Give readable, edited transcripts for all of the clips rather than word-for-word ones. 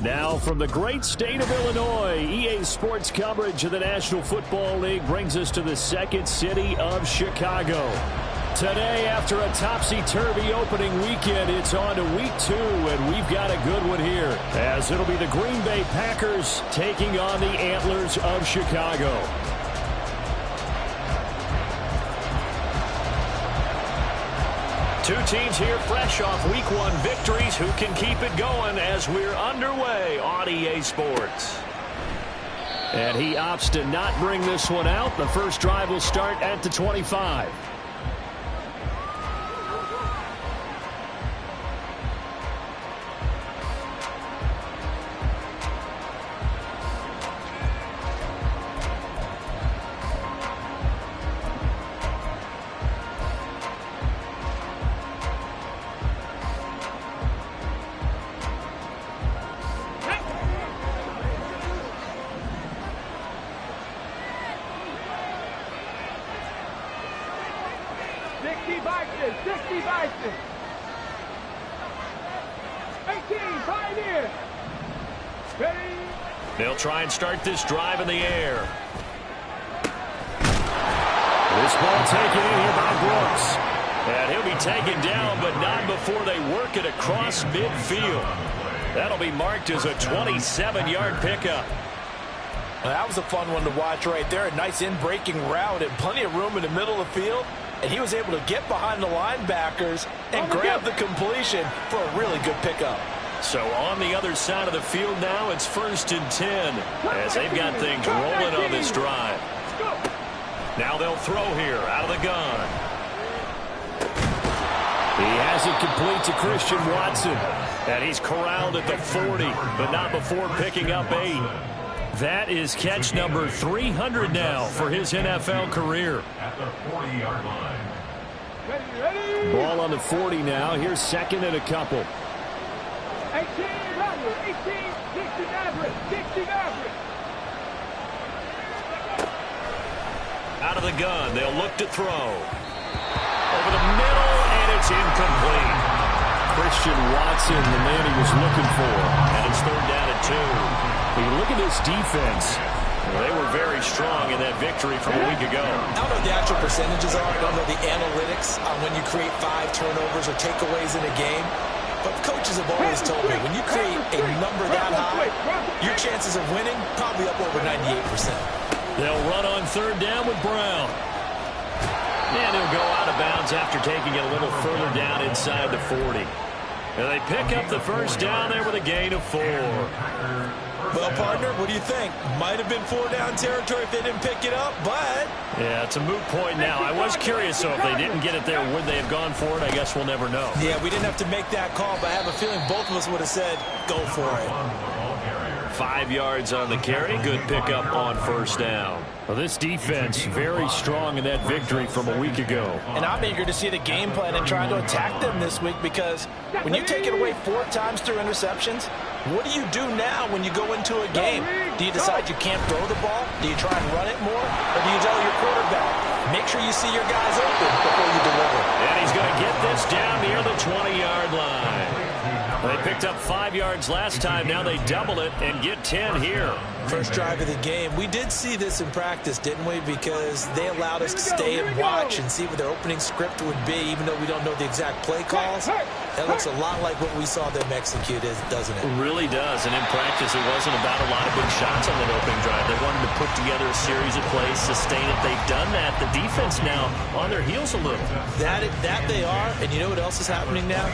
Now from the great state of Illinois, EA Sports coverage of the National Football League brings us to the second city of Chicago. Today, after a topsy-turvy opening weekend, it's on to week 2, and we've got a good one here, as it'll be the Green Bay Packers taking on the Antlers of Chicago. Two teams here fresh off week 1 victories. Who can keep it going as we're underway on EA Sports? And he opts to not bring this one out. The first drive will start at the 25. They'll try and start this drive in the air. This ball taken in here by Brooks. And he'll be taken down, but not before they work it across midfield. That'll be marked as a 27-yard pickup. Well, that was a fun one to watch right there. A nice in-breaking route and plenty of room in the middle of the field. And he was able to get behind the linebackers and grab the completion for a really good pickup. So on the other side of the field now, it's 1st and 10 as they've got things rolling on this drive. Now they'll throw here out of the gun. He has it complete to Christian Watson. And he's corralled at the 40, but not before picking up 8. That is catch number 300 now for his NFL career. At the 40-yard line. Ball on the 40 now. Here's 2nd and a couple. 18, 16 average. Out of the gun, they'll look to throw. Over the middle, and it's incomplete. Christian Watson, the man he was looking for. And it's 3rd down and 2. When you look at this defense, they were very strong in that victory from a week ago. I don't know what the actual percentages are. I don't know the analytics on when you create 5 turnovers or takeaways in a game. But coaches have always told me, when you create a number that high, your chances of winning probably up over 98%. They'll run on 3rd down with Brown. And he'll go out of bounds after taking it a little further down inside the 40. And they pick up the 1st down there with a gain of 4. Well, partner, what do you think? Might have been 4-down territory if they didn't pick it up, but... Yeah, it's a moot point now. I was curious, so if they didn't get it there, would they have gone for it? I guess we'll never know. Yeah, we didn't have to make that call, but I have a feeling both of us would have said, go for it. 5 yards on the carry. Good pickup on 1st down. Well, this defense very strong in that victory from a week ago. And I'm eager to see the game plan and trying to attack them this week, because when you take it away 4 times through interceptions, what do you do now when you go into a game? Do you decide you can't throw the ball? Do you try and run it more? Or do you tell your quarterback, make sure you see your guys open before you deliver? And he's going to get this down near the 20-yard line. They picked up 5 yards last time. Now they double it and get 10 here. First drive of the game. We did see this in practice, didn't we? Because they allowed us to stay and watch and see what their opening script would be, even though we don't know the exact play calls. That looks a lot like what we saw them execute, doesn't it? It really does. And in practice, it wasn't about a lot of big shots on that opening drive. They wanted to put together a series of plays, sustain it. They've done that. The defense now on their heels a little. That they are. And you know what else is happening now?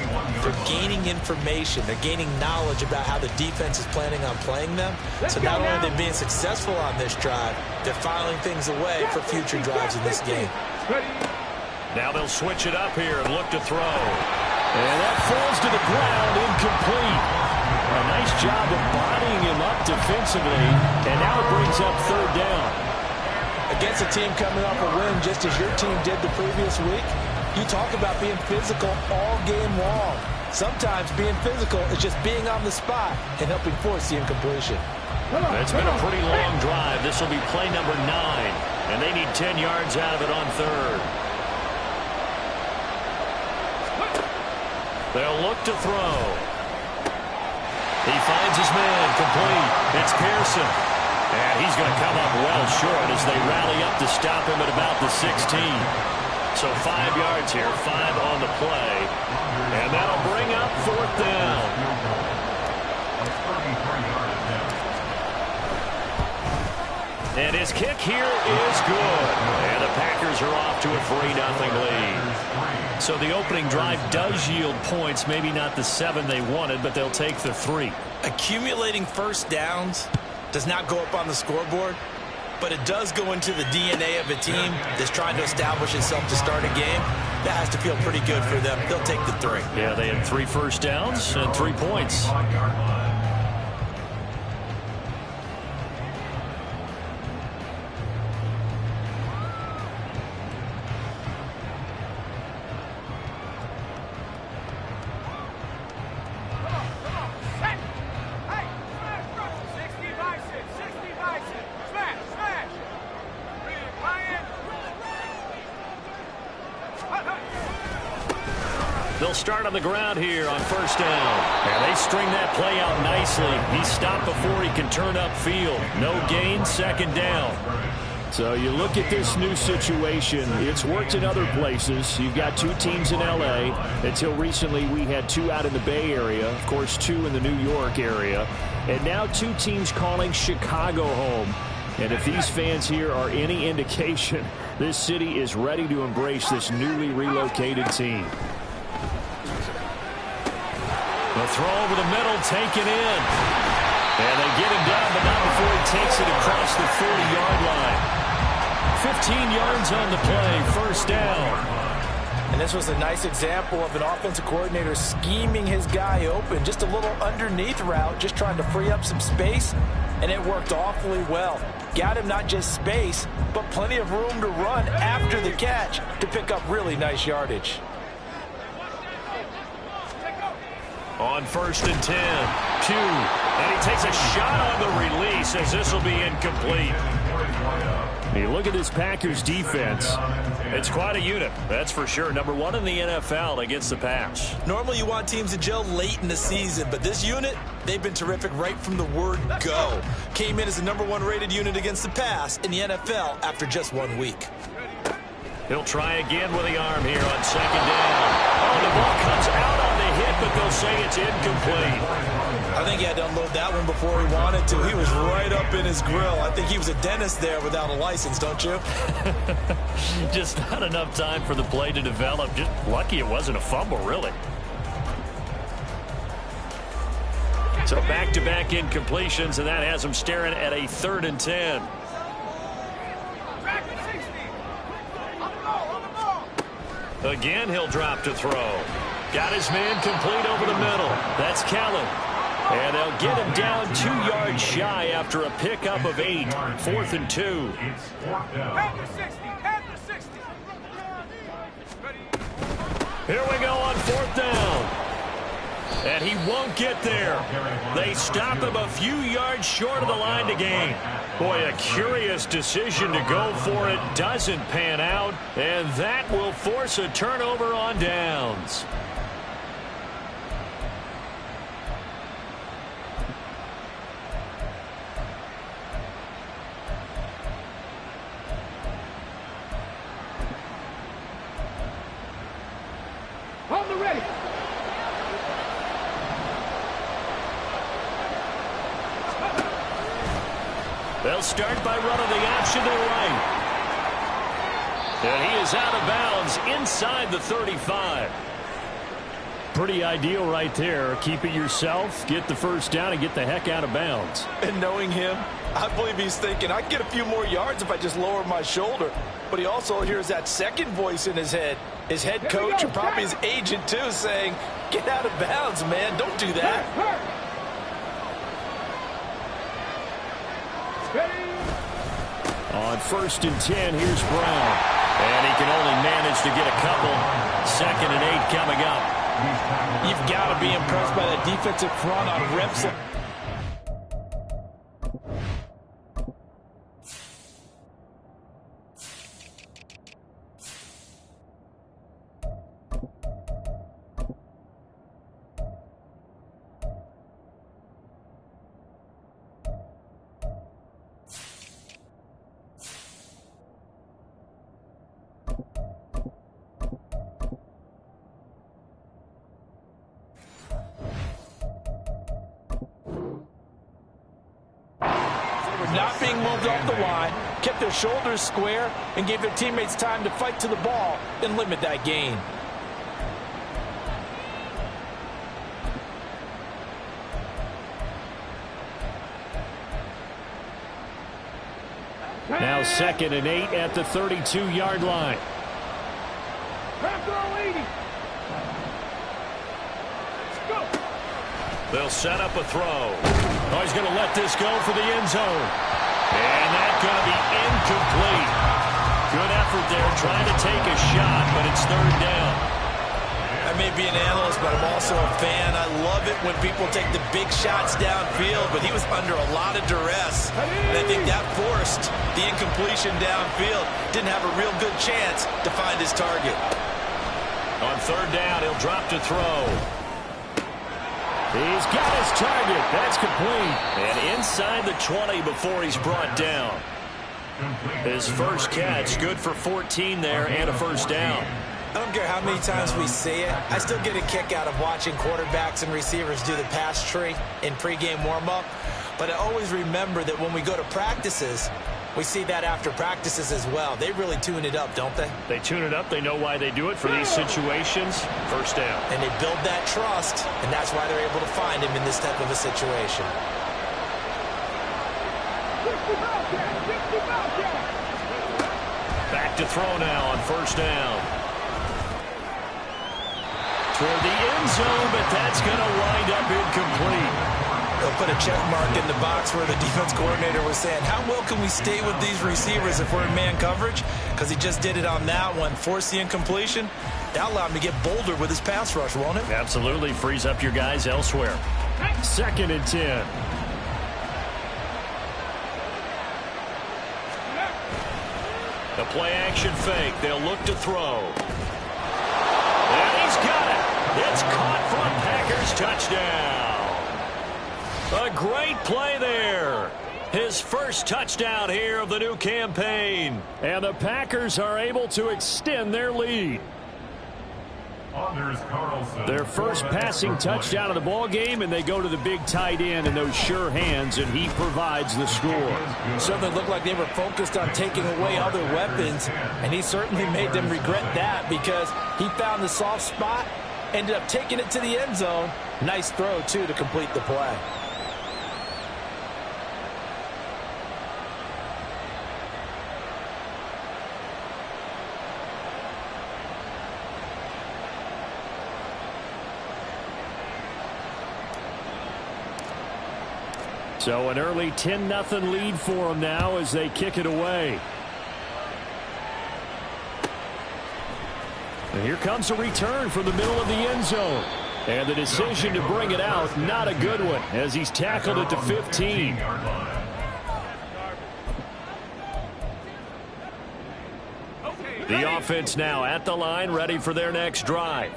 They're gaining information. They're gaining knowledge about how the defense is planning on playing them. So not only are they being successful on this drive, they're filing things away for future drives in this game. Now they'll switch it up here and look to throw. And that falls to the ground, incomplete. A nice job of bodying him up defensively, and now it brings up 3rd down. Against a team coming off a win just as your team did the previous week, you talk about being physical all game long. Sometimes being physical is just being on the spot and helping force the incompletion. It's been a pretty long drive. This will be play number 9, and they need 10 yards out of it on 3rd. They'll look to throw. He finds his man complete. It's Pearson. And he's going to come up well short as they rally up to stop him at about the 16. So 5 yards here, 5 on the play. And that'll bring up 4th down. And his kick here is good. And the Packers are off to a 3-0 lead. So the opening drive does yield points. Maybe not the 7 they wanted, but they'll take the 3. Accumulating first downs does not go up on the scoreboard, but it does go into the DNA of a team that's trying to establish itself to start a game. That has to feel pretty good for them. They'll take the 3. Yeah, they had 3 first downs and 3 points. They'll start on the ground here on 1st down. And they string that play out nicely. He's stopped before he can turn upfield. No gain, 2nd down. So you look at this new situation. It's worked in other places. You've got 2 teams in L.A. Until recently, we had 2 out in the Bay Area. Of course, 2 in the New York area. And now 2 teams calling Chicago home. And if these fans here are any indication, this city is ready to embrace this newly relocated team. The throw over the middle, taken in. And they get him down, but not before he takes it across the 40-yard line. 15 yards on the play, 1st down. And this was a nice example of an offensive coordinator scheming his guy open. Just a little underneath route, just trying to free up some space, and it worked awfully well. Got him not just space, but plenty of room to run after the catch to pick up really nice yardage. On 1st and 10, 2, and he takes a shot on the release as this will be incomplete. You look at this Packers defense. It's quite a unit, that's for sure. Number 1 in the NFL against the pass. Normally you want teams to gel late in the season, but this unit, they've been terrific right from the word go. Came in as the number 1 rated unit against the pass in the NFL after just 1 week. He'll try again with the arm here on 2nd down. Oh, the ball comes out on the hit, but they'll say it's incomplete. I think he had to unload that one before he wanted to. He was right up in his grill. I think he was a dentist there without a license, don't you? Just not enough time for the play to develop. Just lucky it wasn't a fumble, really. So back-to-back incompletions, and that has him staring at a 3rd and 10. Again, he'll drop to throw. Got his man complete over the middle. That's Kellen. And they'll get him down 2 yards shy after a pickup of 8. 4th and 2. Here we go on 4th down. And he won't get there. They stop him a few yards short of the line to gain. Boy, a curious decision to go for it. Doesn't pan out. And that will force a turnover on downs. On the ready. They'll start by running the option to the right. And he is out of bounds inside the 35. Pretty ideal right there. Keep it yourself, get the 1st down, and get the heck out of bounds. And knowing him, I believe he's thinking, I can get a few more yards if I just lower my shoulder. But he also hears that second voice in his head. His head coach and probably his agent, too, saying, get out of bounds, man. Don't do that. On 1st and 10, here's Brown. And he can only manage to get a couple. 2nd and 8 coming up. You've got to be impressed by that defensive front on reps. not being moved off the line, kept their shoulders square, and gave their teammates time to fight to the ball and limit that gain. Now 2nd and 8 at the 32-yard line. They'll set up a throw. Oh, he's going to let this go for the end zone. And that's going to be incomplete. Good effort there trying to take a shot, but it's 3rd down. I may be an analyst, but I'm also a fan. I love it when people take the big shots downfield, but he was under a lot of duress. And I think that forced the incompletion downfield. Didn't have a real good chance to find his target. On 3rd down, he'll drop to throw. He's got his target. That's complete. And inside the 20 before he's brought down. His first catch, good for 14 there and a 1st down. I don't care how many times we see it. I still get a kick out of watching quarterbacks and receivers do the pass tree in pregame warm-up. But I always remember that when we go to practices, we see that after practices as well. They really tune it up, don't they? They tune it up. They know why they do it for these situations. 1st down. And they build that trust, and that's why they're able to find him in this type of a situation. Back to throw now on 1st down. Toward the end zone, but that's going to wind up incomplete. They'll put a check mark in the box where the defense coordinator was saying, how well can we stay with these receivers if we're in man coverage? Because he just did it on that one, forced the incompletion. That'll allow him to get bolder with his pass rush, won't it? Absolutely. Frees up your guys elsewhere. 2nd and 10. The play action fake. They'll look to throw. And he's got it. It's caught for a Packers touchdown. A great play there. His first touchdown here of the new campaign. And the Packers are able to extend their lead. Their first passing touchdown of the ball game, and they go to the big tight end in those sure hands, and he provides the score. Certainly looked like they were focused on taking away other weapons, and he certainly made them regret that because he found the soft spot, ended up taking it to the end zone. Nice throw, too, to complete the play. So an early 10-0 lead for them now as they kick it away. And here comes a return from the middle of the end zone. And the decision to bring it out, not a good one, as he's tackled at the 15. The offense now at the line, ready for their next drive.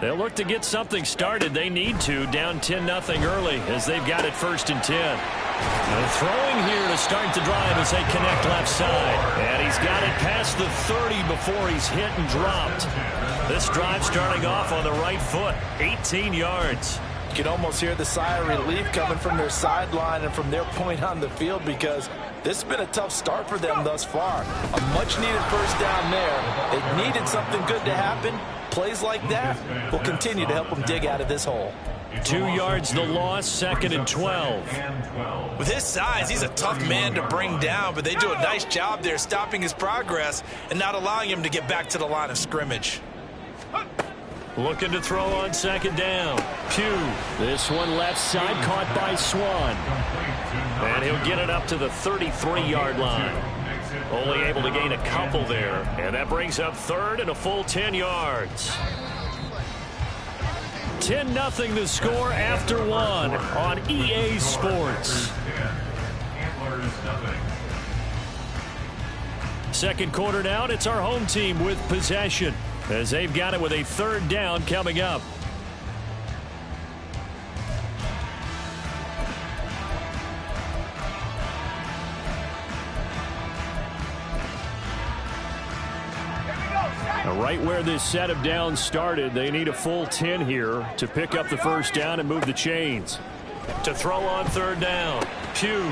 They'll look to get something started. They need to, down 10-0 early as they've got it 1st and 10. And throwing here to start the drive as they connect left side. And he's got it past the 30 before he's hit and dropped. This drive starting off on the right foot, 18 yards. You can almost hear the sigh of relief coming from their sideline and from their point on the field because this has been a tough start for them thus far. A much-needed 1st down there. They needed something good to happen. Plays like that will continue to help them dig out of this hole. 2 yards the loss, 2nd and 12. With his size, he's a tough man to bring down, but they do a nice job there stopping his progress and not allowing him to get back to the line of scrimmage. Looking to throw on 2nd down. Pugh. This one left side caught by Swan. And he'll get it up to the 33-yard line. Only able to gain a couple there. And that brings up 3rd and a full 10 yards. 10-0 the score after 1 on EA Sports. Second quarter down, it's our home team with possession as they've got it with a 3rd down coming up. Right where this set of downs started, they need a full 10 here to pick up the 1st down and move the chains. To throw on third down. Pugh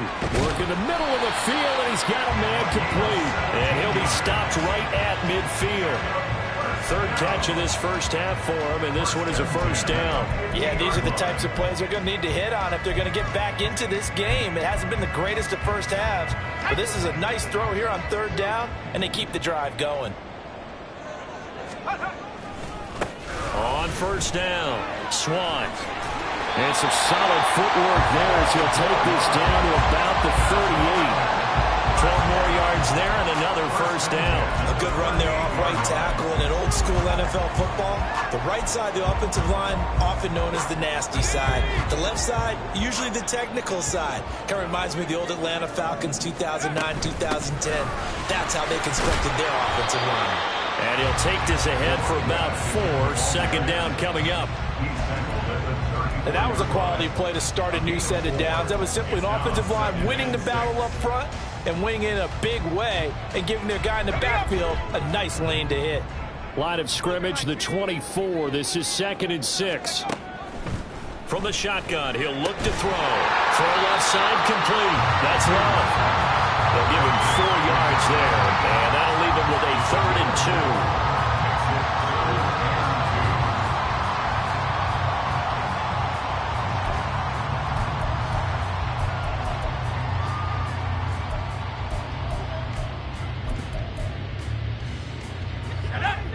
working the middle of the field, and he's got a man complete. And he'll be stopped right at midfield. Third catch of this first half for him, and this one is a first down. Yeah, these are the types of plays they're going to need to hit on if they're going to get back into this game. It hasn't been the greatest of first halves, but this is a nice throw here on third down, and they keep the drive going. On first down, Swann. And some solid footwork there as he'll take this down to about the 38. 12 more yards there and another first down. A good run there off right tackle in an old school NFL football. The right side of the offensive line, often known as the nasty side. The left side, usually the technical side. Kind of reminds me of the old Atlanta Falcons 2009-2010. That's how they constructed their offensive line. And he'll take this ahead for about 4. Second down coming up. And that was a quality play to start a new set of downs. That was simply an offensive line winning the battle up front and winning in a big way and giving their guy in the backfield a nice lane to hit. Line of scrimmage, the 24. This is 2nd and 6. From the shotgun, he'll look to throw. Throw left side complete. That's Love. They'll give him 4 yards there, and that'll leave him with a 3rd and 2.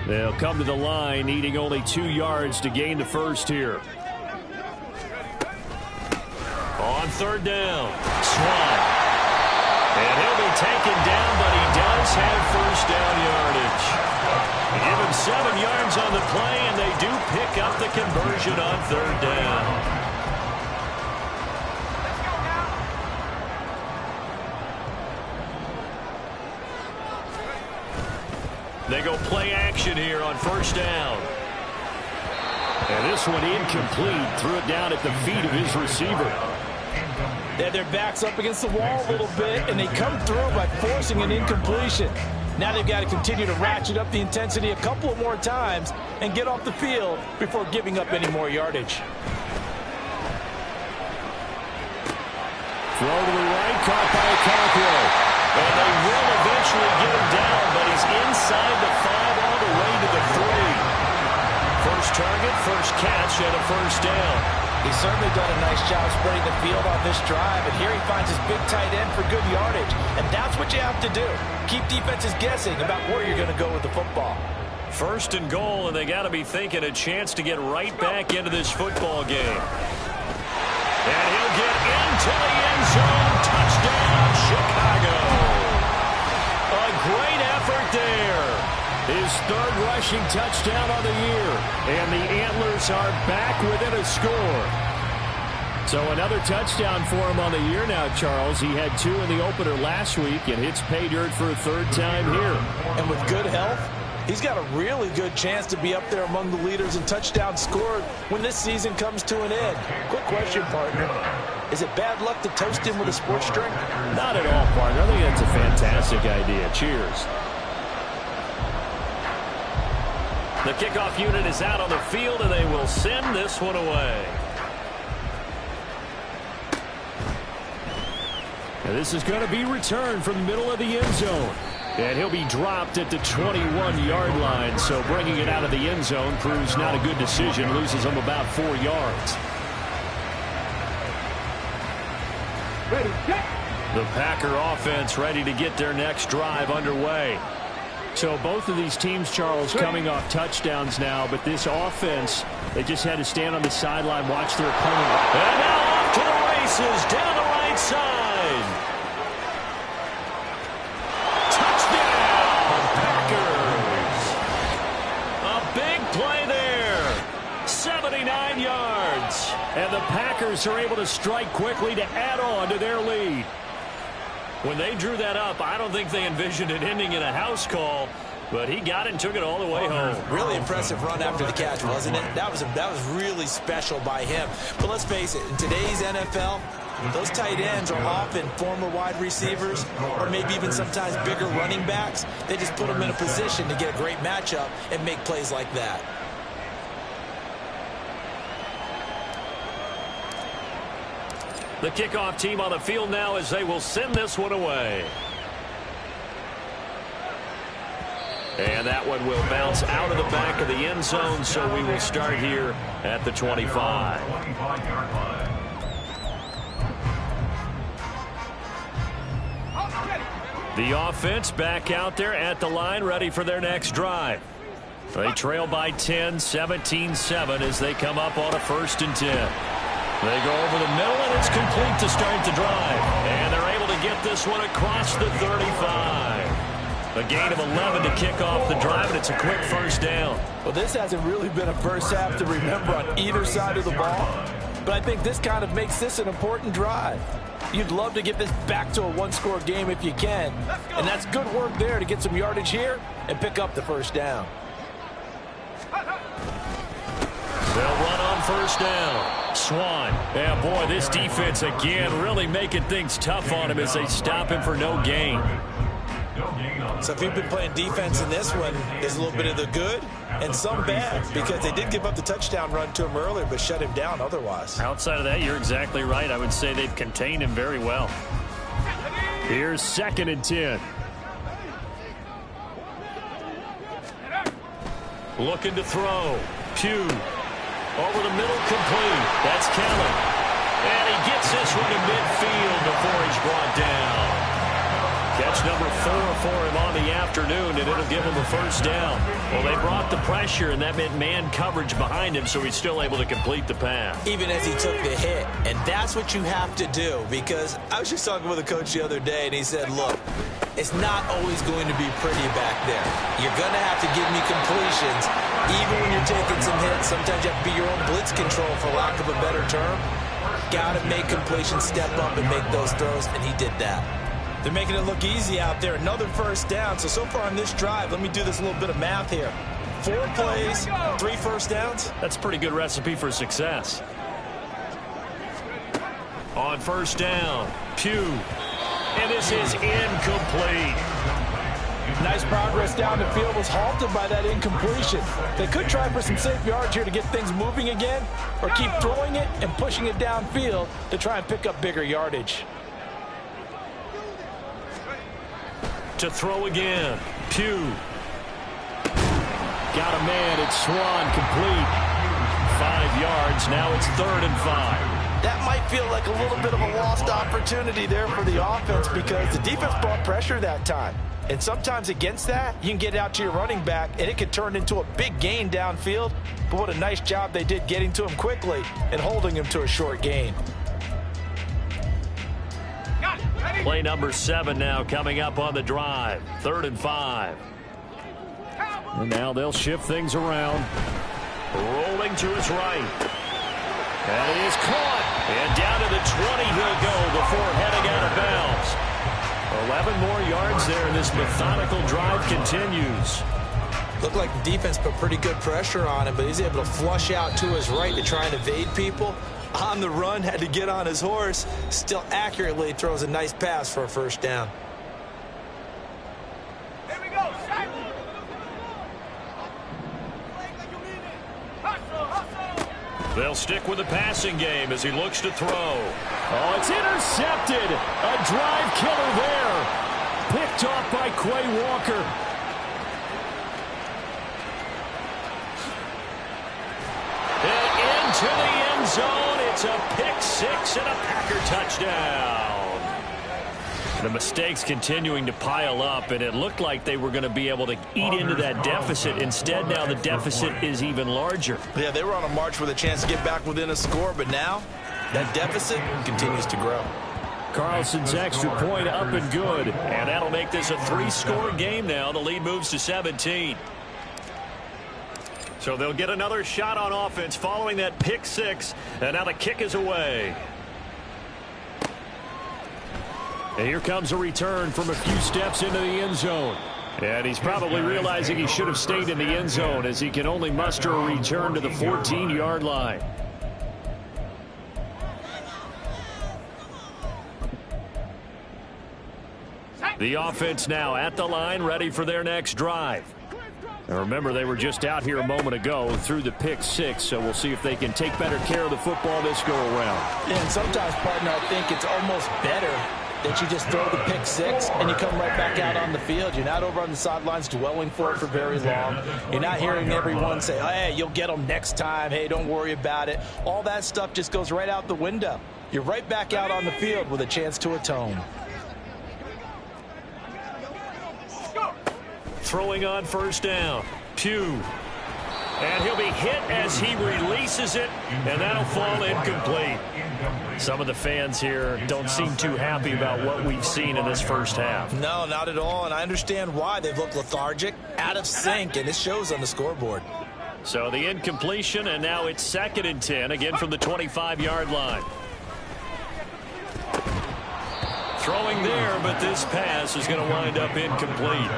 They'll come to the line, needing only 2 yards to gain the first here. On third down, Swann. And he'll be taken down, but he does have first down yardage. Give him 7 yards on the play, and they do pick up the conversion on third down. They go play action here on first down. And this one incomplete. Threw it down at the feet of his receiver. They had their backs up against the wall a little bit, and they come through by forcing an incompletion. Now they've got to continue to ratchet up the intensity a couple of more times and get off the field before giving up any more yardage. Throw to the right, caught by Okonkwo. And they will eventually get him down, but he's inside the 5 all the way to the 3. First target, first catch, and a first down. He's certainly done a nice job spreading the field on this drive, and here he finds his big tight end for good yardage. And that's what you have to do. Keep defenses guessing about where you're going to go with the football. First and goal, and they got to be thinking a chance to get right back into this football game. And he'll get into the end zone. Touchdown, Chicago. A great effort there. His 3rd rushing touchdown on the year. And the Antlers are back within a score. So another touchdown for him on the year now, Charles. He had 2 in the opener last week, and hits pay dirt for a 3rd time here. And with good health, he's got a really good chance to be up there among the leaders in touchdowns scored when this season comes to an end. Quick question, partner. Is it bad luck to toast him with a sports drink? Not at all, partner. I think that's a fantastic idea. Cheers. The kickoff unit is out on the field, and they will send this one away. And this is going to be returned from the middle of the end zone. And he'll be dropped at the 21-yard line, so bringing it out of the end zone proves not a good decision. Loses him about 4 yards. Ready, set. The Packer offense ready to get their next drive underway. So both of these teams, Charles, coming off touchdowns now, but this offense, they just had to stand on the sideline, watch their opponent. And now off to the races, down the right side. Touchdown, Packers. A big play there. 79 yards. And the Packers are able to strike quickly to add on to their lead. When they drew that up, I don't think they envisioned it ending in a house call, but he got it and took it all the way home. Really impressive run after the catch, wasn't it? That was really special by him. But let's face it, in today's NFL, those tight ends are often former wide receivers or maybe even sometimes bigger running backs. They just put them in a position to get a great matchup and make plays like that. The kickoff team on the field now as they will send this one away. And that one will bounce out of the back of the end zone, so we will start here at the 25. The offense back out there at the line, ready for their next drive. They trail by 10, 17-7 as they come up on a 1st and 10. They go over the middle, and it's complete to start the drive. And they're able to get this one across the 35. A gain of 11 to kick off the drive, and it's a quick 1st down. Well, this hasn't really been a first half to remember on either side of the ball. But I think this kind of makes this an important drive. You'd love to get this back to a one-score game if you can. And that's good work there to get some yardage here and pick up the 1st down. They'll run on 1st down. Swan. Yeah, boy, this defense again really making things tough on him as they stop him for no gain. So if you've been playing defense in this one, there's a little bit of the good and some bad, because they did give up the touchdown run to him earlier but shut him down otherwise. Outside of that, you're exactly right. I would say they've contained him very well. Here's 2nd and 10. Looking to throw. Pugh. Over the middle, complete. That's Kelly. And he gets this one to midfield before he's brought down. Catch number 4 for him on the afternoon, and it'll give him a 1st down. Well, they brought the pressure, and that meant man coverage behind him, so he's still able to complete the pass. Even as he took the hit, and that's what you have to do, because I was just talking with a coach the other day, and he said, look, it's not always going to be pretty back there. You're going to have to give me completions. Even when you're taking some hits, sometimes you have to be your own blitz control, for lack of a better term. Got to make completions, step up and make those throws, and he did that. They're making it look easy out there. Another 1st down. So far on this drive, let me do this little bit of math here. 4 plays, 3 1st downs. That's a pretty good recipe for success. On 1st down, Pugh. And this is incomplete. Nice progress down the field, was halted by that incompletion. They could try for some safe yards here to get things moving again, or keep throwing it and pushing it downfield to try and pick up bigger yardage. To throw again. Pugh. Got a man. It's Swan, complete. 5 yards. Now it's 3rd and 5. That might feel like a little bit of a lost opportunity there for the offense, because the defense brought pressure that time. And sometimes against that, you can get out to your running back, and it could turn into a big gain downfield. But what a nice job they did getting to him quickly and holding him to a short gain. Play number 7 now coming up on the drive. 3rd and 5. And now they'll shift things around. Rolling to his right. And he is caught. And down to the 20 he'll go before heading out of bounds. 11 more yards there, and this methodical drive continues. Looked like the defense put pretty good pressure on him, but he's able to flush out to his right to try and evade people. On the run, had to get on his horse. Still accurately throws a nice pass for a 1st down. Here we go. They'll stick with the passing game as he looks to throw. Oh, it's intercepted. A drive killer there. Picked off by Quay Walker. And into the end zone. It's a pick 6 and a Packer touchdown. The mistakes continuing to pile up, and it looked like they were going to be able to eat into that deficit. Instead, now the deficit is even larger. Yeah, they were on a march with a chance to get back within a score, but now that deficit continues to grow. Carlson's extra point up and good, and that'll make this a 3-score game now. The lead moves to 17. So they'll get another shot on offense following that pick 6, and now the kick is away. And here comes a return from a few steps into the end zone. And he's probably realizing he should have stayed in the end zone, as he can only muster a return to the 14-yard line. The offense now at the line, ready for their next drive. And remember, they were just out here a moment ago through the pick six, so we'll see if they can take better care of the football this go-around. Yeah, and sometimes, partner, I think it's almost better that you just throw the pick six and you come right back out on the field. You're not over on the sidelines dwelling for it for very long. You're not hearing everyone say, hey, you'll get them next time. Hey, don't worry about it. All that stuff just goes right out the window. You're right back out on the field with a chance to atone. Throwing on first down. Pugh. And he'll be hit as he releases it, and that'll fall incomplete. Some of the fans here don't seem too happy about what we've seen in this first half. No, not at all, and I understand why. They've looked lethargic, out of sync, and it shows on the scoreboard. So the incompletion, and now it's 2nd and 10, again from the 25-yard line. Throwing there, but this pass is going to wind up incomplete.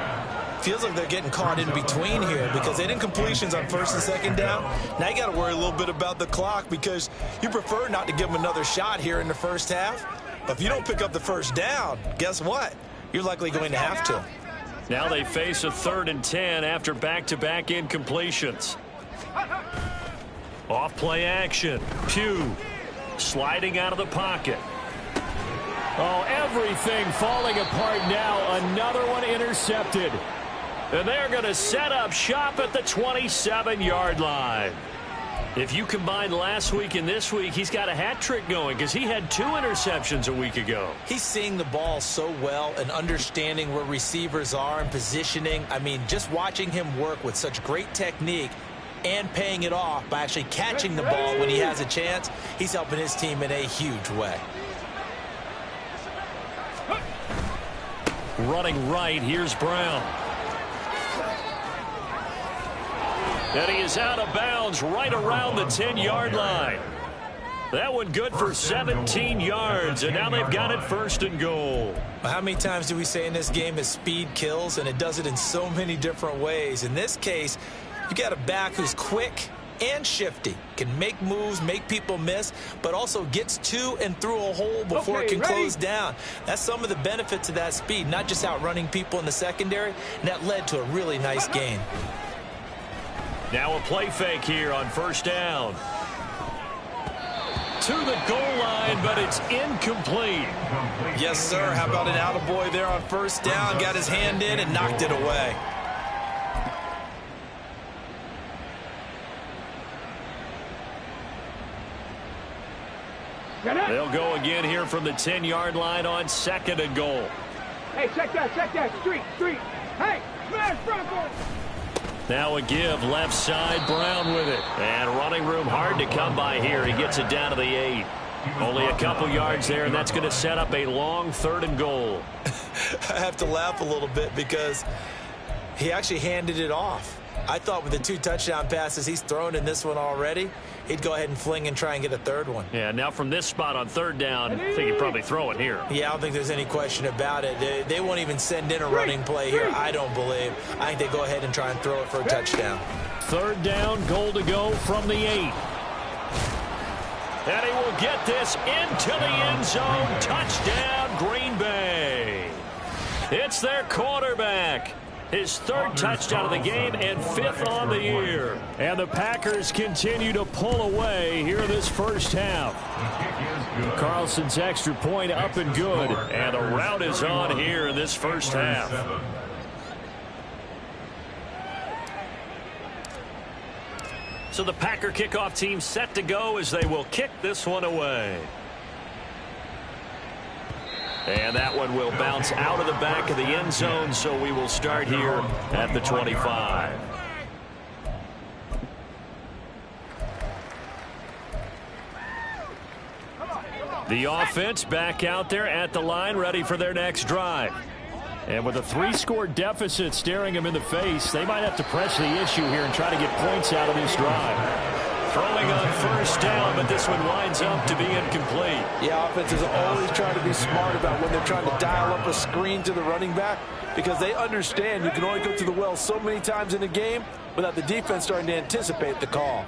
Feels like they're getting caught in between here because they didn't completions on 1st and 2nd down. Now you got to worry a little bit about the clock because you prefer not to give them another shot here in the first half. But if you don't pick up the first down, guess what? You're likely going to have to. Now they face a 3rd and 10 after back-to-back incompletions. Off play action. Pugh sliding out of the pocket. Oh, everything falling apart now. Another one intercepted. And they're going to set up shop at the 27-yard line. If you combine last week and this week, he's got a hat trick going because he had 2 interceptions a week ago. He's seeing the ball so well and understanding where receivers are and positioning. I mean, just watching him work with such great technique and paying it off by actually catching the ball when he has a chance, he's helping his team in a huge way. Running right, here's Brown. And he is out of bounds right around the 10-yard line. That one good for 17 yards, and now they've got it 1st and goal. How many times do we say in this game is speed kills, and it does it in so many different ways. In this case, you got a back who's quick and shifty, can make moves, make people miss, but also gets to and through a hole before it can close down. That's some of the benefits of that speed, not just outrunning people in the secondary, and that led to a really nice gain. Now a play fake here on 1st down. To the goal line, but it's incomplete. Yes, sir. How about an attaboy there on 1st down? Got his hand in and knocked it away. They'll go again here from the 10-yard line on 2nd and goal. Hey, check that. Street. Hey, smash Bronco. Now a give, left side, Brown with it. And running room hard to come by here. He gets it down to the 8. Only a couple yards there, and that's going to set up a long 3rd and goal. I have to laugh a little bit because he actually handed it off. I thought with the 2 touchdown passes he's thrown in this one already, he'd go ahead and fling and try and get a 3rd one. Yeah, now from this spot on 3rd down, I think he'd probably throw it here. Yeah, I don't think there's any question about it. They won't even send in a running play here, I don't believe. I think they go ahead and try and throw it for a touchdown. 3rd down, goal to go from the 8. And he will get this into the end zone. Touchdown, Green Bay. It's their quarterback. His 3rd touchdown of the game and 5th on the year. And the Packers continue to pull away here in this first half. Carlson's extra point up and good. And the route is on here in this first half. So the Packer kickoff team set to go as they will kick this one away. And that one will bounce out of the back of the end zone, so we will start here at the 25. The offense back out there at the line, ready for their next drive. And with a 3-score deficit staring them in the face, they might have to press the issue here and try to get points out of this drive. Throwing on 1st down, but this one winds up to be incomplete. Yeah, offenses are always trying to be smart about when they're trying to dial up a screen to the running back because they understand you can only go to the well so many times in a game without the defense starting to anticipate the call.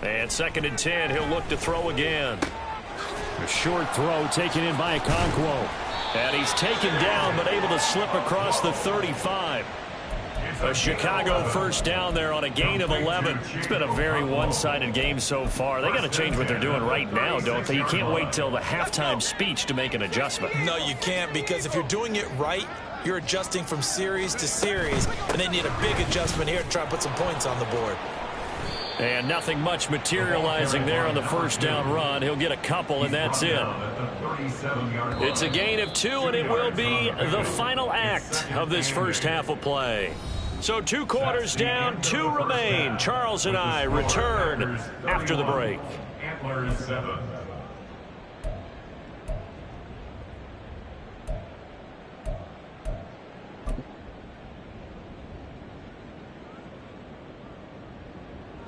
And 2nd and 10, he'll look to throw again. A short throw taken in by Okonkwo. And he's taken down but able to slip across the 35. A Chicago first down there on a gain of 11. It's been a very one-sided game so far. They got to change what they're doing right now, don't they? You can't wait till the halftime speech to make an adjustment. No, you can't, because if you're doing it right, you're adjusting from series to series, and they need a big adjustment here to try and put some points on the board. And nothing much materializing there on the first down run. He'll get a couple, and that's it. It's a gain of 2, and it will be the final act of this first half of play. So 2 quarters down, 2 remain. Charles and I return after the break. Antlers 7.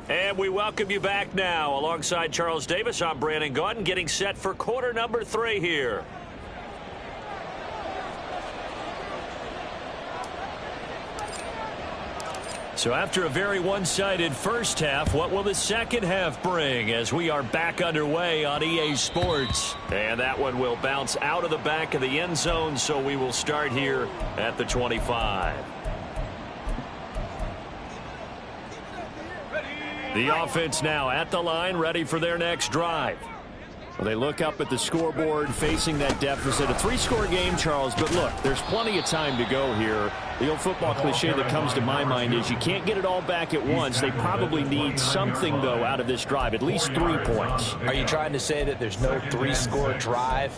And we welcome you back now. Alongside Charles Davis, I'm Brandon Gaudin, getting set for quarter number 3 here. So after a very one-sided first half, what will the second half bring as we are back underway on EA Sports? And that one will bounce out of the back of the end zone, so we will start here at the 25. The offense now at the line, ready for their next drive. Well, they look up at the scoreboard facing that deficit. A 3-score game, Charles, but look, there's plenty of time to go here. The old football cliche that comes to my mind is you can't get it all back at once. They probably need something, though, out of this drive, at least 3 points. Are you trying to say that there's no 3-score drive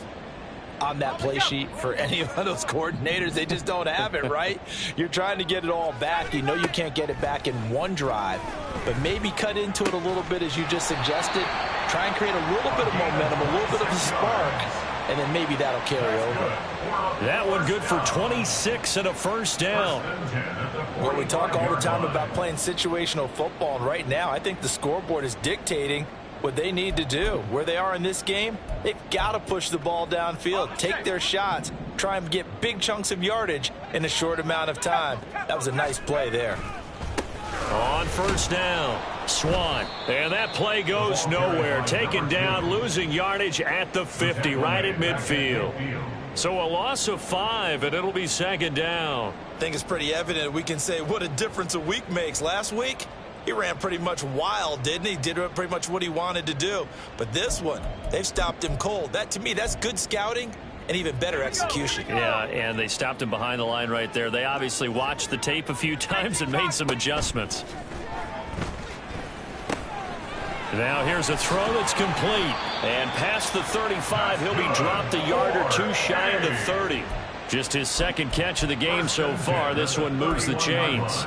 on that play sheet for any of those coordinators? They just don't have it, right? You're trying to get it all back. You know you can't get it back in one drive, but maybe cut into it a little bit as you just suggested. Try and create a little bit of momentum, a little bit of a spark, and then maybe that'll carry over. That one good for 26 and a first down. Well, we talk all the time about playing situational football, and right now I think the scoreboard is dictating what they need to do. Where they are in this game, they've got to push the ball downfield, take their shots, try and get big chunks of yardage in a short amount of time. That was a nice play there. On first down, Swann. And that play goes nowhere. Taken down, losing yardage at the 50, right at midfield. So a loss of 5, and it'll be second down. I think it's pretty evident we can say what a difference a week makes. Last week, he ran pretty much wild, didn't he? Did pretty much what he wanted to do. But this one, they've stopped him cold. That, to me, that's good scouting and even better execution. Yeah, and they stopped him behind the line right there. They obviously watched the tape a few times and made some adjustments. Now here's a throw that's complete. And past the 35, he'll be dropped a yard or 2 shy of the 30. Just his second catch of the game so far. This one moves the chains.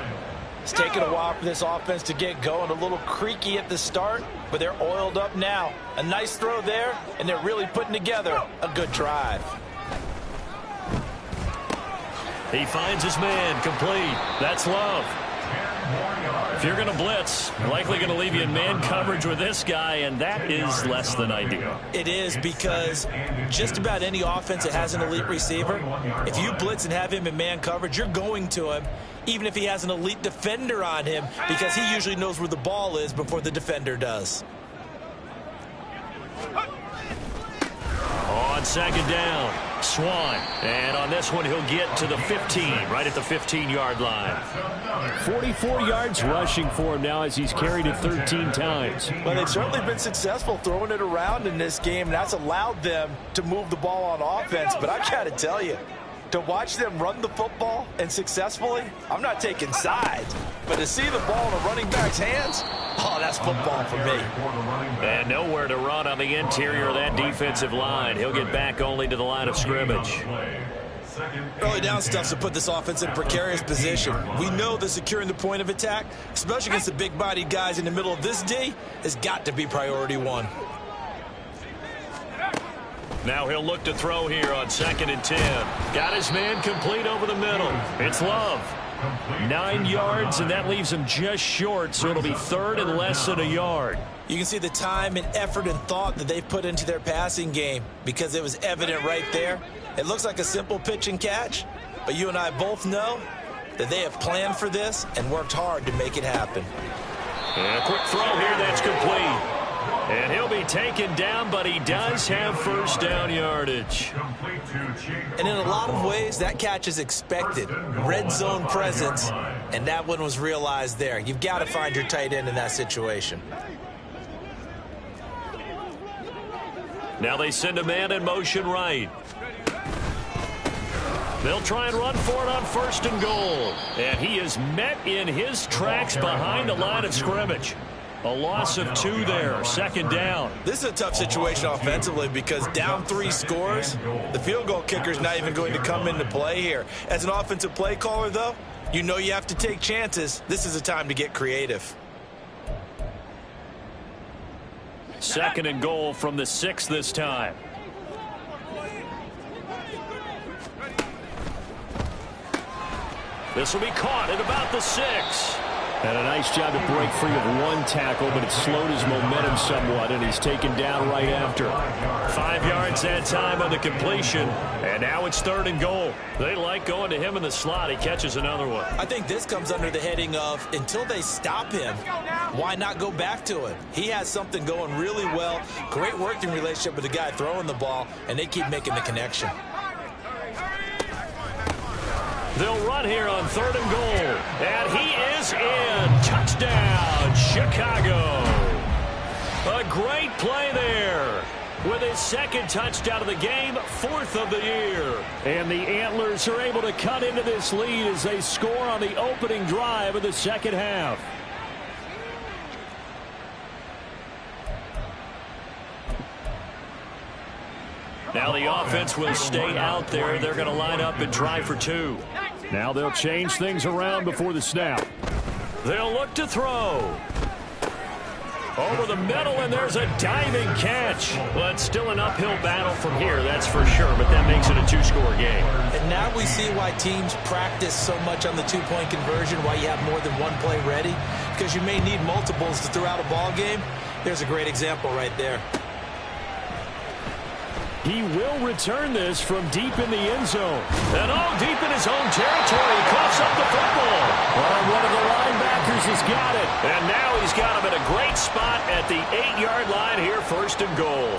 It's taken a while for this offense to get going. A little creaky at the start, but they're oiled up now. A nice throw there, and they're really putting together a good drive. He finds his man, complete. That's Love. If you're going to blitz, you're likely going to leave you in man coverage with this guy, and that is less than ideal. It is, because just about any offense that has an elite receiver, if you blitz and have him in man coverage, you're going to him, even if he has an elite defender on him, because he usually knows where the ball is before the defender does. On second down, Swann. And on this one, he'll get to the 15, right at the 15-yard line. 44 yards rushing for him now as he's carried it 13 times. Well, they've certainly been successful throwing it around in this game, and that's allowed them to move the ball on offense. But I've got to tell you, to watch them run the football and successfully, I'm not taking sides. But to see the ball in a running back's hands, oh, that's football for me. And nowhere to run on the interior of that defensive line. He'll get back only to the line of scrimmage. Early down stuff to put this offense in a precarious position. We know that securing the point of attack, especially against the big-bodied guys in the middle of this D, has got to be priority 1. Now he'll look to throw here on 2nd and 10. Got his man complete over the middle. It's Love. 9 yards, and that leaves him just short, so it'll be 3rd and less than a yard. You can see the time and effort and thought that they've put into their passing game, because it was evident right there. It looks like a simple pitch and catch, but you and I both know that they have planned for this and worked hard to make it happen. And a quick throw here that's complete. And he'll be taken down, but he does have first down yardage. And in a lot of ways, that catch is expected. Red zone presence, and that one was realized there. You've got to find your tight end in that situation. Now they send a man in motion right. They'll try and run for it on first and goal. And he is met in his tracks behind the line of scrimmage. A loss of 2 there, second down. This is a tough situation offensively because down 3 scores, the field goal kicker's not even going to come into play here. As an offensive play caller, though, you know you have to take chances. This is a time to get creative. Second and goal from the 6 this time. This will be caught at about the 6. And a nice job to break free of 1 tackle, but it slowed his momentum somewhat, and he's taken down right after. 5 yards that time on the completion, and now it's third and goal. They like going to him in the slot. He catches another one. I think this comes under the heading of until they stop him, why not go back to him? He has something going really well, great working relationship with the guy throwing the ball, and they keep making the connection. They'll run here on third and goal. And he is in. Touchdown, Chicago. A great play there. With his second touchdown of the game, 4th of the year. And the Antlers are able to cut into this lead as they score on the opening drive of the second half. Now the offense will stay out there. They're going to line up and try for 2. Now they'll change things around before the snap. They'll look to throw. Over the middle, and there's a diving catch. Well, it's still an uphill battle from here, that's for sure, but that makes it a 2-score game. And now we see why teams practice so much on the 2-point conversion, why you have more than 1 play ready, because you may need multiples to throw out a ball game. There's a great example right there. He will return this from deep in the end zone. And deep in his own territory. He coughs up the football. One of the linebackers has got it. And now he's got him in a great spot at the 8-yard line here, first and goal.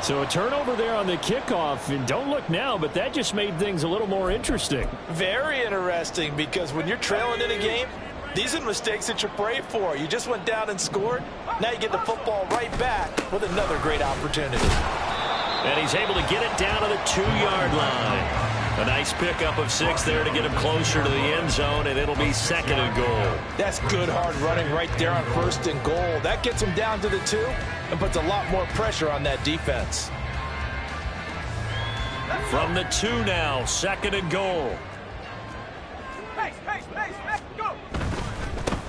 So a turnover there on the kickoff. And don't look now, but that just made things a little more interesting. Very interesting, because when you're trailing in a game, these are the mistakes that you pray for. You just went down and scored. Now you get the football right back with another great opportunity. And he's able to get it down to the 2-yard line. A nice pickup of 6 there to get him closer to the end zone, and it'll be second and goal. That's good hard running right there on first and goal. That gets him down to the 2 and puts a lot more pressure on that defense. From the 2 now, second and goal. Hey, go!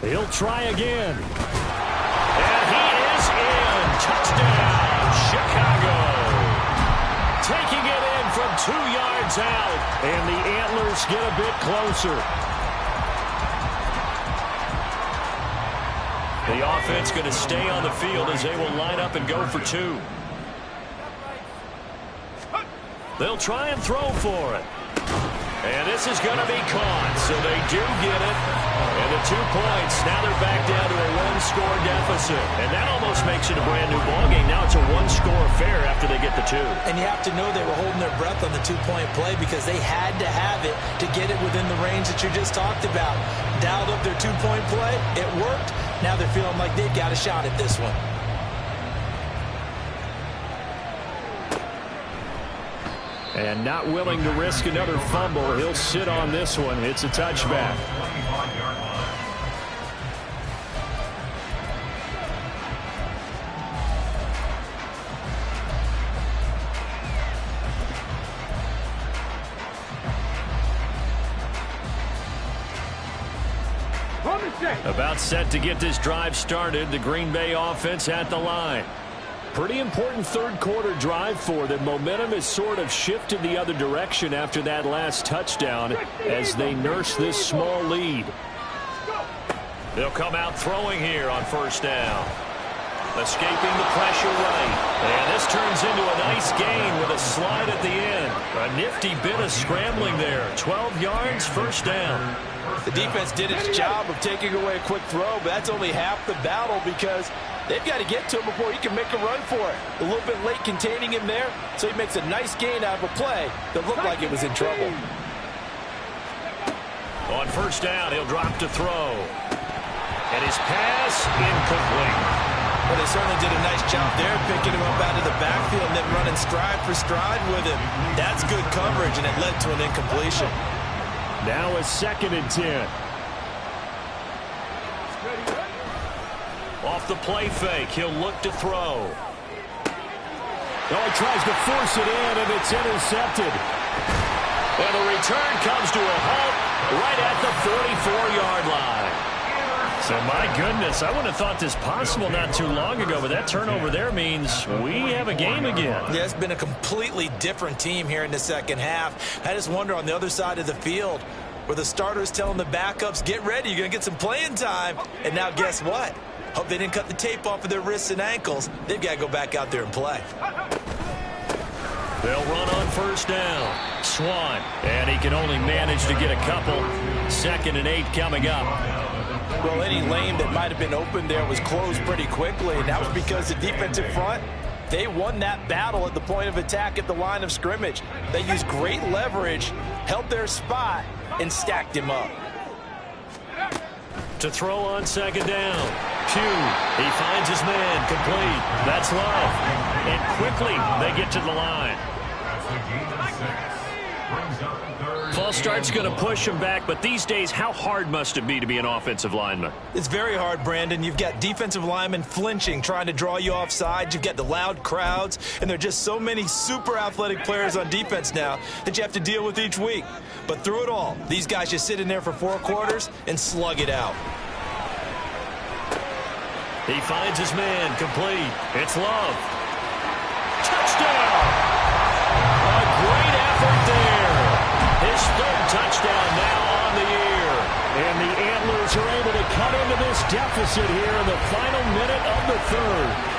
He'll try again. And he is in. Touchdown, Chicago. Taking it in from 2 yards out. And the Antlers get a bit closer. The offense going to stay on the field as they will line up and go for 2. They'll try and throw for it. And this is going to be caught. So they do get it. And the 2 points, now they're back down to a 1-score deficit. And that almost makes it a brand-new ballgame. Now it's a 1-score affair after they get the 2. And you have to know they were holding their breath on the 2-point play because they had to have it to get it within the range that you just talked about. Dialed up their 2-point play. It worked. Now they're feeling like they've got a shot at this one. And not willing to risk another fumble. He'll sit on this one. It's a touchback. About set to get this drive started. The Green Bay offense at the line. Pretty important third-quarter drive for them. Momentum has sort of shifted the other direction after that last touchdown as they nurse this small lead. They'll come out throwing here on first down. Escaping the pressure right. And this turns into a nice gain with a slide at the end. A nifty bit of scrambling there. 12 yards, first down. The defense did its job of taking away a quick throw, but that's only half the battle because They've got to get to him before he can make a run for it. A little bit late containing him there, so he makes a nice gain out of a play that looked like it was in trouble. On first down, he'll drop to throw. And his pass incomplete. Well, they certainly did a nice job there, picking him up out of the backfield and then running stride for stride with him. That's good coverage, and it led to an incompletion. Now a 2nd and 10. Off the play fake, he'll look to throw. Oh, he tries to force it in, and it's intercepted. And the return comes to a halt right at the 44-yard line. So, my goodness, I wouldn't have thought this possible not too long ago, but that turnover there means we have a game again. Yeah, it's been a completely different team here in the second half. I just wonder on the other side of the field where the starters telling the backups, get ready, you're going to get some playing time. And now guess what? Hope they didn't cut the tape off of their wrists and ankles. They've got to go back out there and play. They'll run on first down. Swann, and he can only manage to get a couple. 2nd and 8 coming up. Well, any lane that might have been open there was closed pretty quickly, and that was because the defensive front, they won that battle at the point of attack at the line of scrimmage. They used great leverage, held their spot, and stacked him up. To throw on 2nd down. Pugh, he finds his man, complete. That's Love. And quickly, they get to the line. That's a gain of 6. Brings up 3rd. False start's going to push him back, but these days, how hard must it be to be an offensive lineman? It's very hard, Brandon. You've got defensive linemen flinching, trying to draw you off sides. You've got the loud crowds, and there are just so many super athletic players on defense now that you have to deal with each week. But through it all, these guys just sit in there for 4 quarters and slug it out. He finds his man, complete. It's Love. Touchdown! A great effort there. His 3rd touchdown now on the year. And the Antlers are able to cut into this deficit here in the final minute of the 3rd.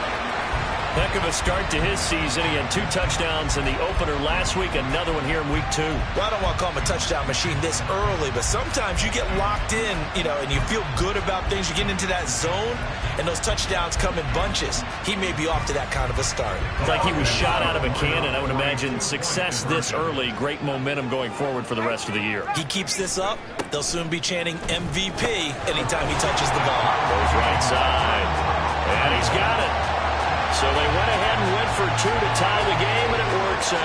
Heck of a start to his season. He had 2 touchdowns in the opener last week, another one here in week 2. Well, I don't want to call him a touchdown machine this early, but sometimes you get locked in, and you feel good about things. You get into that zone, and those touchdowns come in bunches. He may be off to that kind of a start. It's like he was shot out of a cannon. I would imagine success this early, great momentum going forward for the rest of the year. He keeps this up, they'll soon be chanting MVP anytime he touches the ball. Goes right side, and he's got it. So they went ahead and went for 2 to tie the game, and it works out.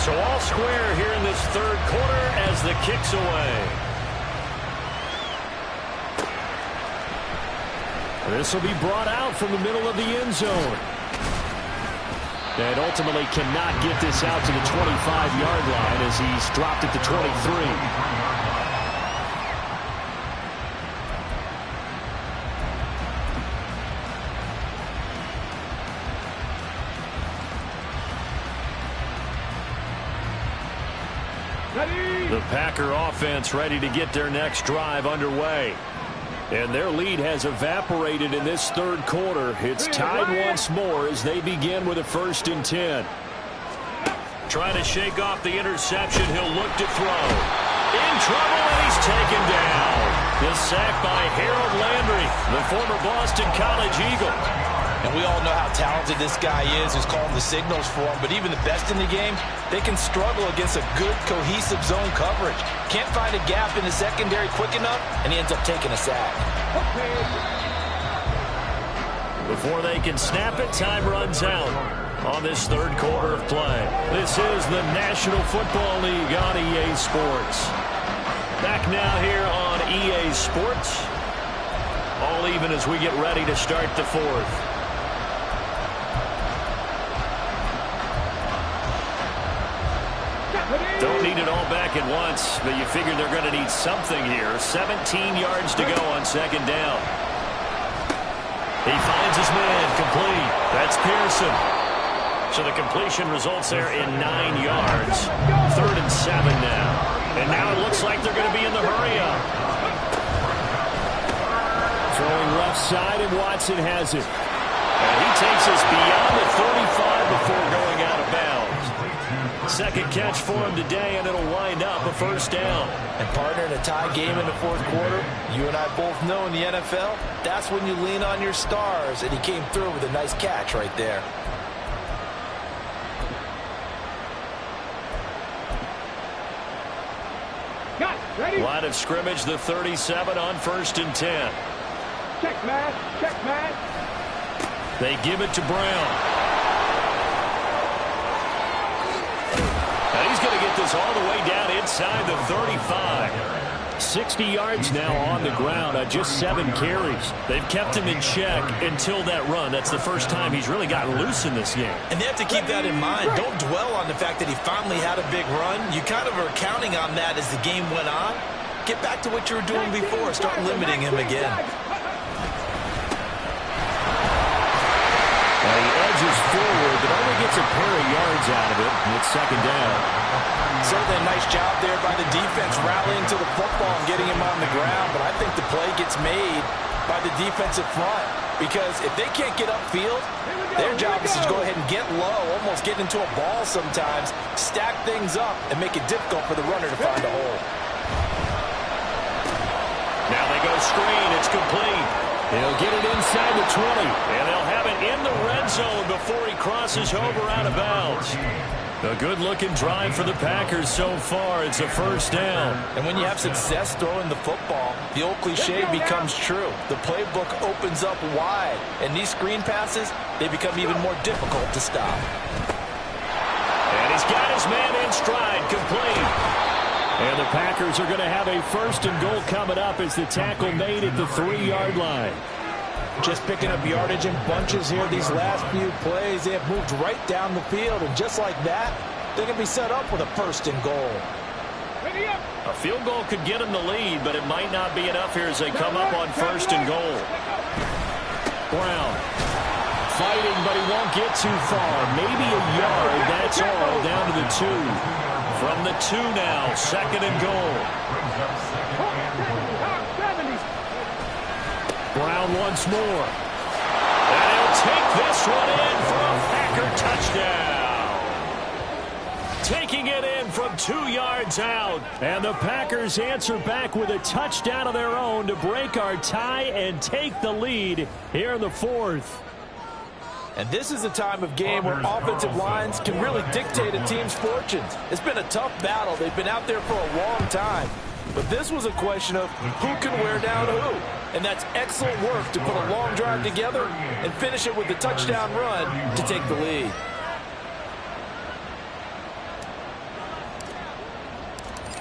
So all square here in this 3rd quarter as the kick's away. This will be brought out from the middle of the end zone. And ultimately cannot get this out to the 25-yard line as he's dropped at the 23. The Packer offense ready to get their next drive underway. And their lead has evaporated in this 3rd quarter. It's tied once more as they begin with a 1st and 10. Trying to shake off the interception. He'll look to throw. In trouble, and he's taken down. The sack by Harold Landry, the former Boston College Eagle. And we all know how talented this guy is who's calling the signals for him. But even the best in the game, they can struggle against a good, cohesive zone coverage. Can't find a gap in the secondary quick enough, and he ends up taking a sack. Before they can snap it, time runs out on this 3rd quarter of play. This is the National Football League on EA Sports. Back now here on EA Sports. All even as we get ready to start the 4th. Don't need it all back at once, but you figure they're going to need something here. 17 yards to go on 2nd down. He finds his man, complete. That's Pearson. So the completion results there in 9 yards. 3rd and 7 now. And now it looks like they're going to be in the hurry-up. Throwing left side, and Watson has it. And he takes us beyond the 35 before going out of bounds. Second catch for him today, and it'll wind up a first down. And partner, in a tie game in the fourth quarter, you and I both know in the NFL, that's when you lean on your stars, and he came through with a nice catch right there. Line of scrimmage, the 37 on 1st and 10. Check, man. Check, man. They give it to Brown. And he's going to get this all the way down inside the 35. 60 yards now on the ground on just 7 carries. They've kept him in check until that run. That's the first time he's really gotten loose in this game. And they have to keep that in mind. Don't dwell on the fact that he finally had a big run. You kind of are counting on that as the game went on. Get back to what you were doing before. Start limiting him again. And he edges forward, but only gets a pair of yards out of it. And it's second down. Certainly a nice job there by the defense rallying to the football and getting him on the ground. But I think the play gets made by the defensive front. Because if they can't get upfield, their job is to go ahead and get low, almost get into a ball sometimes, stack things up, and make it difficult for the runner to find a hole. Now they go screen. It's complete. They'll get it inside the 20. And they'll have it in the red zone before he crosses over out of bounds. A good-looking drive for the Packers so far. It's a first down. And when you have success throwing the football, the old cliche becomes true. The playbook opens up wide. And these screen passes, they become even more difficult to stop. And he's got his man in stride, complete. And the Packers are going to have a first and goal coming up as the tackle made at the 3-yard line. Just picking up yardage in bunches here these last few plays. They have moved right down the field, and just like that, they're going to be set up with a first and goal. A field goal could get them the lead, but it might not be enough here as they come up on first and goal. Brown fighting, but he won't get too far. Maybe a yard, that's all, down to the 2. From the 2 now, second and goal. Brown once more. And he'll take this one in for a Packer touchdown. Taking it in from 2 yards out. And the Packers answer back with a touchdown of their own to break our tie and take the lead here in the 4th. And this is a time of game where offensive lines can really dictate a team's fortunes. It's been a tough battle. They've been out there for a long time. But this was a question of who can wear down who. And that's excellent work to put a long drive together and finish it with a touchdown run to take the lead.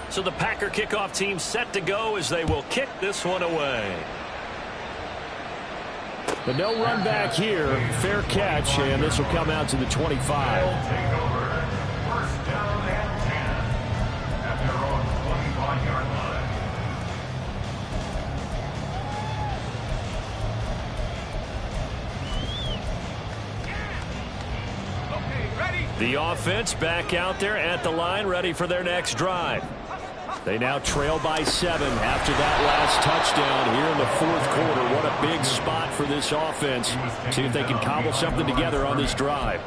So the Packer kickoff team set to go as they will kick this one away. But no run back here. Fair catch, and this will come out to the 25. Take over. First down and 10 at their own 21-yard line. The offense back out there at the line, ready for their next drive. They now trail by 7 after that last touchdown here in the 4th quarter. What a big spot for this offense. See if they can cobble something together on this drive.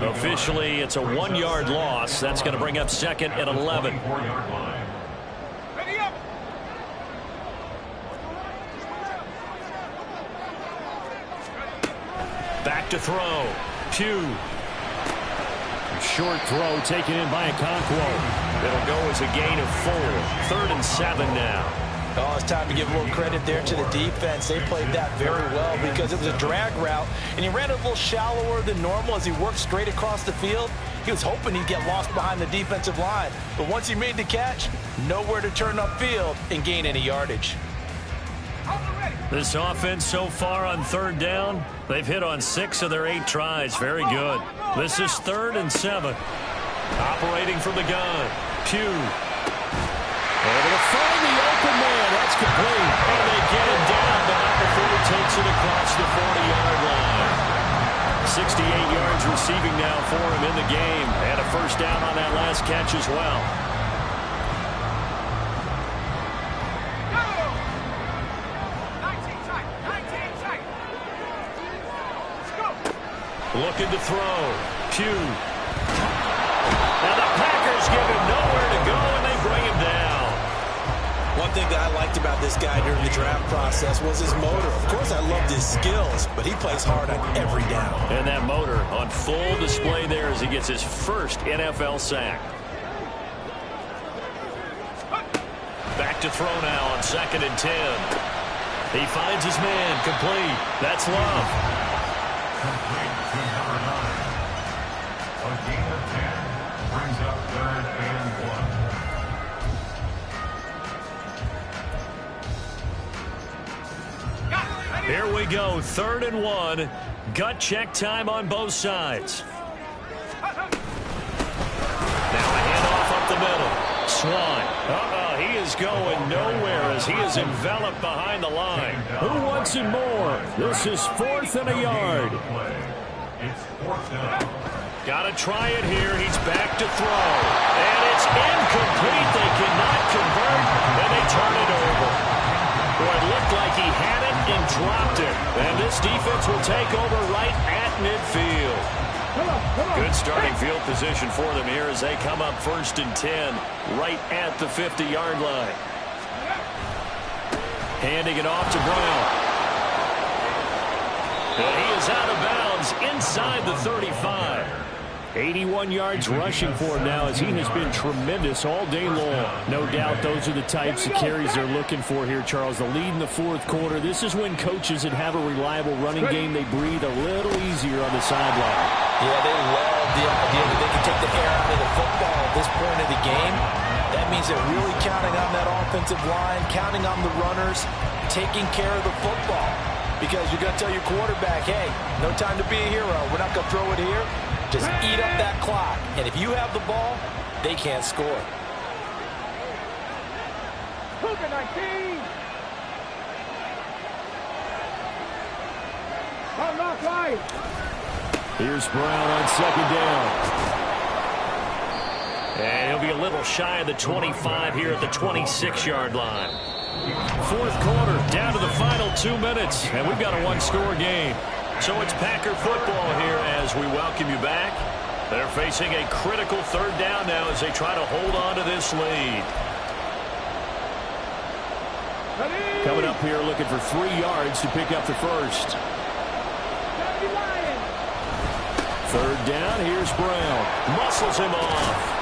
Officially, it's a 1-yard loss. That's going to bring up second and 11. Back to throw. Pugh. Short throw taken in by Okonkwo. It'll go as a gain of 4. 3rd and 7 now. Oh, it's time to give a little credit there to the defense. They played that very well because it was a drag route, and he ran a little shallower than normal as he worked straight across the field. He was hoping he'd get lost behind the defensive line. But once he made the catch, nowhere to turn upfield and gain any yardage. This offense so far on 3rd down, they've hit on 6 of their 8 tries. Very good. This is 3rd and 7. Operating from the gun. Pugh. Able to find the open man. That's complete. And they get it down, but not before he takes it across the 40-yard line. 68 yards receiving now for him in the game. And a first down on that last catch as well. Looking to throw. Pugh. Now the Packers give him nowhere to go, and they bring him down. One thing that I liked about this guy during the draft process was his motor. Of course, I loved his skills, but he plays hard on every down. And that motor on full display there as he gets his first NFL sack. Back to throw now on 2nd and 10. He finds his man, complete. That's Love. Complete to number 9. A gain of 10 brings up 3rd and 1. Here we go, 3rd and 1. Gut check time on both sides. Now a handoff up the middle. Swan. He is going nowhere as he is enveloped behind the line. Who wants it more? This is 4th and a yard. It's 4th down. Got to try it here. He's back to throw. And it's incomplete. They cannot convert, and they turn it over. Boy, it looked like he had it and dropped it. And this defense will take over right at midfield. Good starting field position for them here as they come up 1st and 10 right at the 50-yard line. Handing it off to Brown. And he is out of bounds inside the 35. 81 yards rushing for him now as he has been tremendous all day long. No doubt those are the types of carries they're looking for here, Charles. The lead in the 4th quarter. This is when coaches that have a reliable running game, they breathe a little easier on the sideline. Yeah, they love the idea that they can take the air out of the football at this point of the game. That means they're really counting on that offensive line, counting on the runners, taking care of the football. Because you're going to tell your quarterback, hey, no time to be a hero. We're not going to throw it here. Just eat up that clock. And if you have the ball, they can't score. Cougar 19. Come not right. Here's Brown on 2nd down. And he'll be a little shy of the 25 here at the 26-yard line. 4th quarter, down to the final 2 minutes, and we've got a one-score game. So it's Packer football here as we welcome you back. They're facing a critical 3rd down now as they try to hold on to this lead. Coming up here looking for 3 yards to pick up the first. 3rd down, here's Brown. Muscles him off.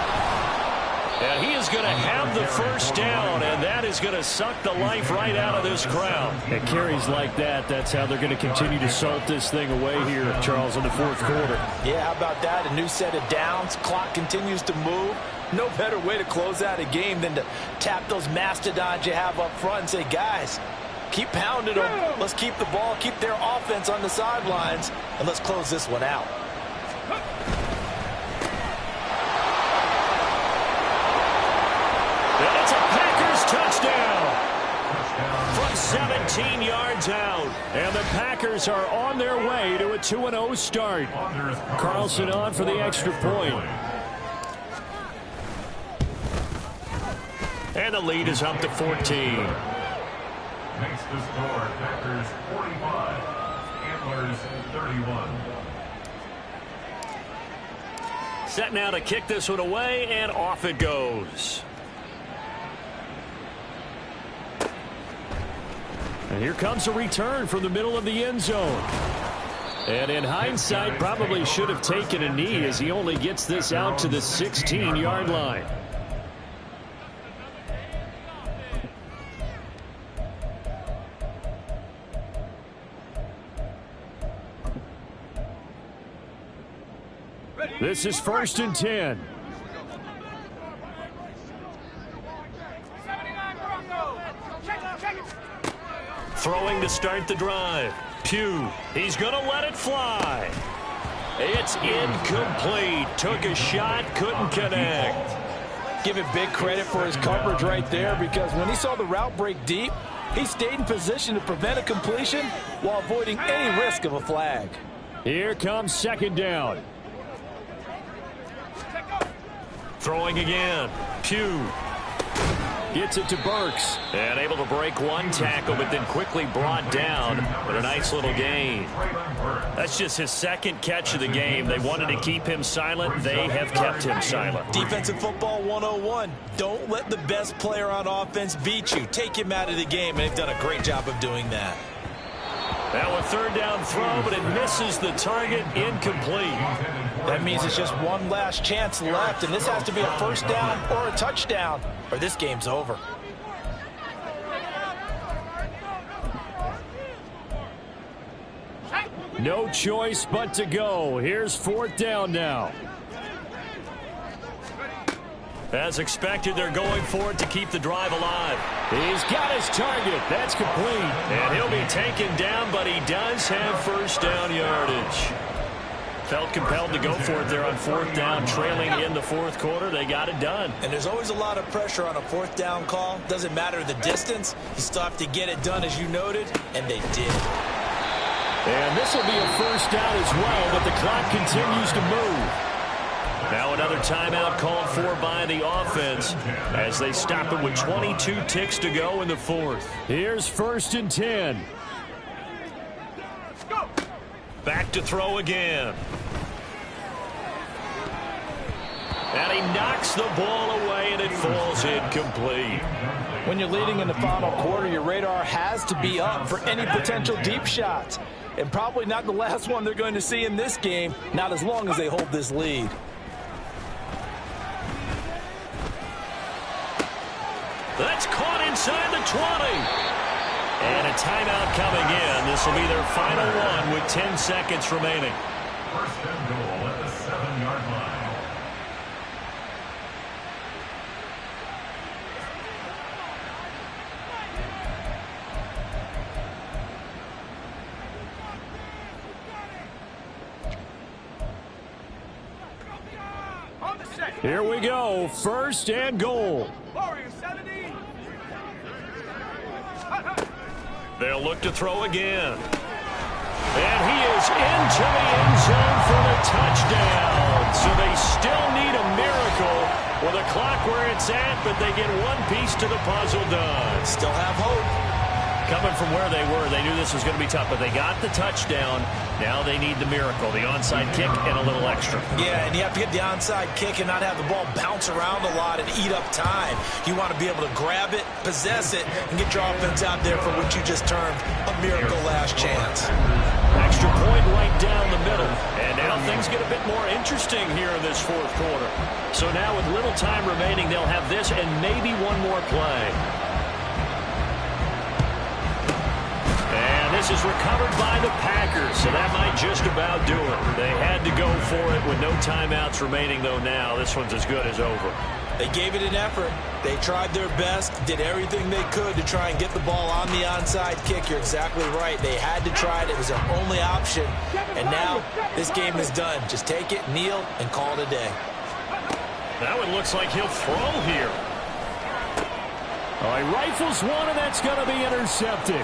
And he is going to have the first down, and that is going to suck the life right out of this crowd. And carries like that, that's how they're going to continue to salt this thing away here, Charles, in the 4th quarter. Yeah, how about that? A new set of downs. Clock continues to move. No better way to close out a game than to tap those mastodons you have up front and say, guys, keep pounding them. Let's keep the ball, keep their offense on the sidelines, and let's close this one out. It's a Packers touchdown from 17 yards out. And the Packers are on their way to a 2-0 start. Carlson on for the extra point. And the lead is up to 14. Makes the score Packers 45, Antlers 31. Set now to kick this one away, and off it goes. And here comes a return from the middle of the end zone. And in hindsight, probably should have taken a knee as he only gets this out to the 16-yard line. This is 1st and 10. Throwing to start the drive. Pugh, he's going to let it fly. It's incomplete. Took a shot, couldn't connect. Give him big credit for his coverage right there, because when he saw the route break deep, he stayed in position to prevent a completion while avoiding any risk of a flag. Here comes 2nd down. Throwing again. Pugh. Gets it to Burks. And able to break one tackle, but then quickly brought down. But a nice little gain. That's just his second catch of the game. They wanted to keep him silent. They have kept him silent. Defensive football 101. Don't let the best player on offense beat you. Take him out of the game, and they've done a great job of doing that. Now a third down throw, but it misses the target. Incomplete. That means it's just one last chance left, and this has to be a first down or a touchdown, or this game's over. No choice but to go. Here's fourth down now. As expected, they're going for it to keep the drive alive. He's got his target. That's complete. And he'll be taken down, but he does have first down yardage. Felt compelled to go for it there on fourth down, trailing in the fourth quarter. They got it done. And there's always a lot of pressure on a fourth down call. Doesn't matter the distance. You still have to get it done, as you noted, and they did. And this will be a first down as well, but the clock continues to move. Now another timeout called for by the offense as they stop it with 22 ticks to go in the fourth. Here's first and 10. Back to throw again. And he knocks the ball away, and it falls incomplete. When you're leading in the final quarter, your radar has to be up for any potential deep shots. And probably not the last one they're going to see in this game, not as long as they hold this lead. That's caught inside the 20. And a timeout coming in. This will be their final one with 10 seconds remaining. First and goal at the 7-yard line. Here we go. First and goal. They'll look to throw again. And he is into the end zone for the touchdown. So they still need a miracle with the clock where it's at, but they get one piece to the puzzle done. Still have hope. Coming from where they were, they knew this was going to be tough, but they got the touchdown. Now they need the miracle, the onside kick and a little extra. Yeah, and you have to get the onside kick and not have the ball bounce around a lot and eat up time. You want to be able to grab it, possess it, and get your offense out there for what you just termed a miracle last chance. Extra point right down the middle. And now things get a bit more interesting here in this fourth quarter. So now with little time remaining, they'll have this and maybe one more play. This is recovered by the Packers, so that might just about do it. They had to go for it with no timeouts remaining, though now this one's as good as over. They gave it an effort. They tried their best, did everything they could to try and get the ball on the onside kick. You're exactly right. They had to try it. It was their only option. And now this game is done. Just take it, kneel, and call it a day. Now it looks like he'll throw here. All right, rifles one, and that's going to be intercepted.